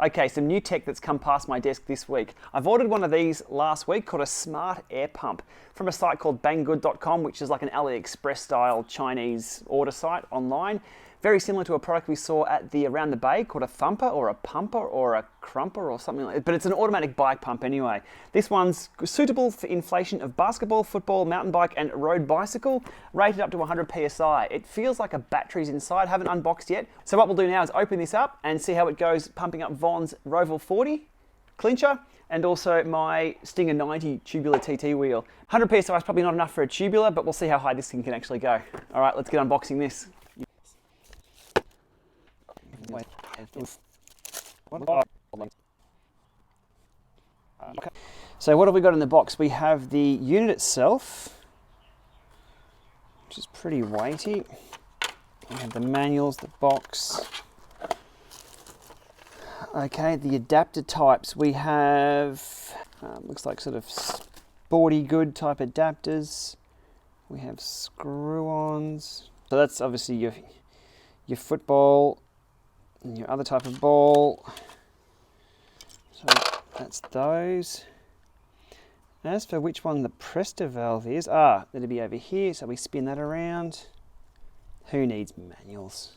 Okay, some new tech that's come past my desk this week. I've ordered one of these last week called a Smart Air Pump from a site called banggood.com, which is like an AliExpress style Chinese order site online. Very similar to a product we saw at the Around the Bay called a thumper or a pumper or a crumper or something like that, but it's an automatic bike pump anyway. This one's suitable for inflation of basketball, football, mountain bike and road bicycle, rated up to 100 PSI. It feels like a battery's inside, haven't unboxed yet. So what we'll do now is open this up and see how it goes pumping up Vaughan's Roval 40 clincher and also my Stinger 90 tubular TT wheel. 100 PSI is probably not enough for a tubular, but we'll see how high this thing can actually go. All right, let's get unboxing this. So what have we got in the box? We have the unit itself, which is pretty weighty. We have the manuals, the box. Okay, the adapter types. We have, looks like sort of sporty good type adapters. We have screw-ons. So that's obviously your football and your other type of ball. So that's those. As for which one the Presta valve is, that'll be over here, so we spin that around. Who needs manuals?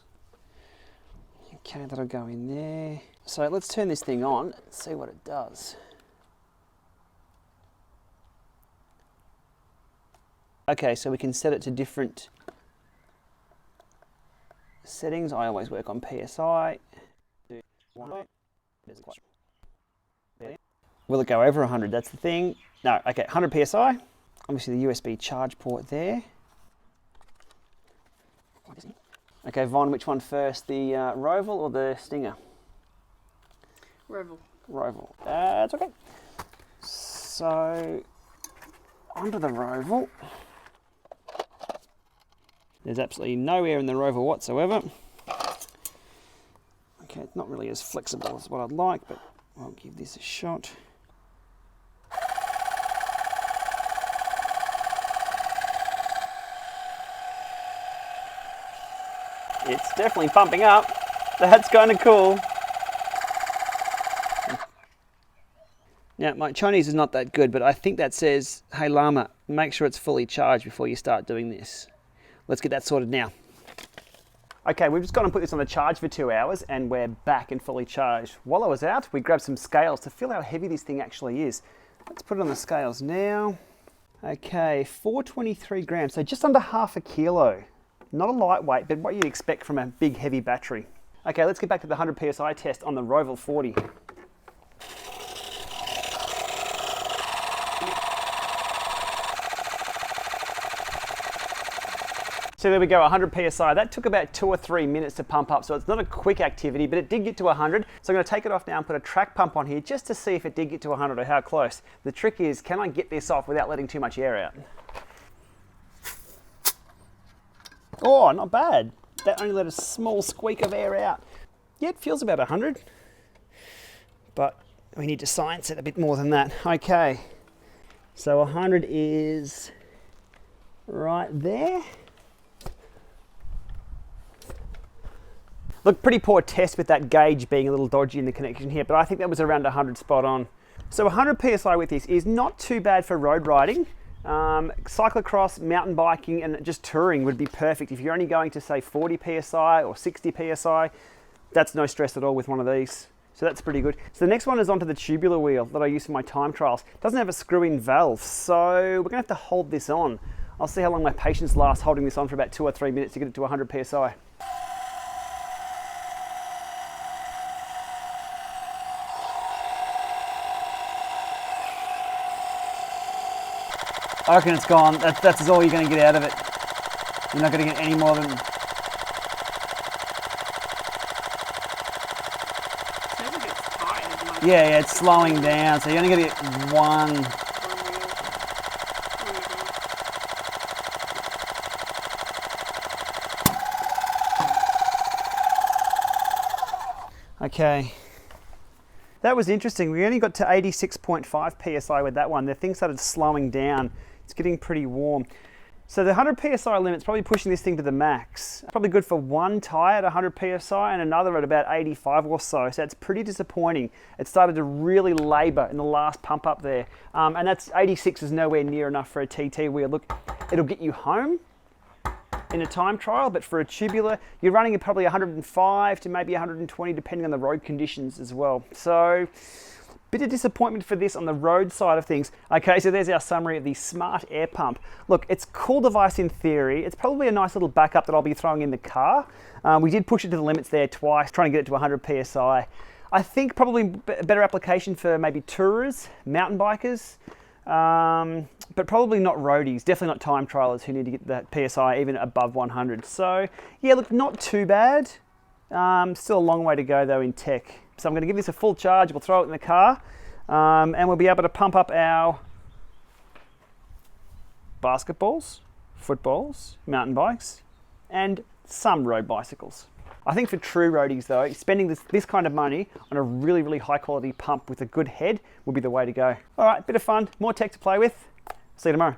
Okay, that'll go in there. So let's turn this thing on and see what it does. Okay, so we can set it to different settings. I always work on PSI. Will it go over 100? That's the thing. No, okay, 100 PSI. Obviously the USB charge port there. Okay, Vaughn, which one first? The Roval or the Stinger? Roval. Roval. That's okay. So, onto the Roval. There's absolutely no air in the Roval whatsoever. Okay, it's not really as flexible as what I'd like, but I'll give this a shot. It's definitely pumping up. That's kind of cool. Now, my Chinese is not that good, but I think that says, hey Lama, make sure it's fully charged before you start doing this. Let's get that sorted now. Okay, we've just gone and put this on the charge for 2 hours and we're back and fully charged. While I was out, we grabbed some scales to feel how heavy this thing actually is. Let's put it on the scales now. Okay, 423 grams, so just under half a kilo. Not a lightweight, but what you'd expect from a big heavy battery. Okay, let's get back to the 100 PSI test on the Roval 40. So there we go, 100 PSI. That took about 2 or 3 minutes to pump up, so it's not a quick activity, but it did get to 100. So I'm going to take it off now and put a track pump on here just to see if it did get to 100 or how close. The trick is, can I get this off without letting too much air out? Oh, not bad. That only let a small squeak of air out. Yeah, it feels about 100, but we need to science it a bit more than that. Okay, so 100 is right there. Look, pretty poor test with that gauge being a little dodgy in the connection here, but I think that was around 100 spot on. So 100 PSI with this is not too bad for road riding. Cyclocross, mountain biking and just touring would be perfect. If you're only going to say 40 PSI or 60 PSI, that's no stress at all with one of these. So that's pretty good. So the next one is onto the tubular wheel that I use for my time trials. It doesn't have a screw-in valve, so we're gonna have to hold this on. I'll see how long my patience lasts holding this on for about 2 or 3 minutes to get it to 100 PSI. I reckon it's gone. That's all you're going to get out of it. You're not going to get any more than... Yeah, it's slowing down, so you're only going to get one. Okay. That was interesting. We only got to 86.5 PSI with that one. The thing started slowing down. It's getting pretty warm. So the 100 PSI limit's probably pushing this thing to the max. Probably good for one tyre at 100 PSI and another at about 85 or so. So that's pretty disappointing. It started to really labour in the last pump up there. And that's 86 is nowhere near enough for a TT wheel. Look, it'll get you home in a time trial, but for a tubular, you're running at probably 105 to maybe 120 depending on the road conditions as well. So bit of disappointment for this on the road side of things. Okay, so there's our summary of the Smart Air Pump. Look, it's a cool device in theory. It's probably a nice little backup that I'll be throwing in the car. We did push it to the limits there twice, trying to get it to 100 PSI. I think probably a better application for maybe tourers, mountain bikers, but probably not roadies, definitely not time trialers who need to get that PSI even above 100. So yeah, look, not too bad. Still a long way to go though in tech. So I'm going to give this a full charge, we'll throw it in the car, and we'll be able to pump up our basketballs, footballs, mountain bikes, and some road bicycles. I think for true roadies though, spending this kind of money on a really, really high quality pump with a good head would be the way to go. All right, bit of fun, more tech to play with. See you tomorrow.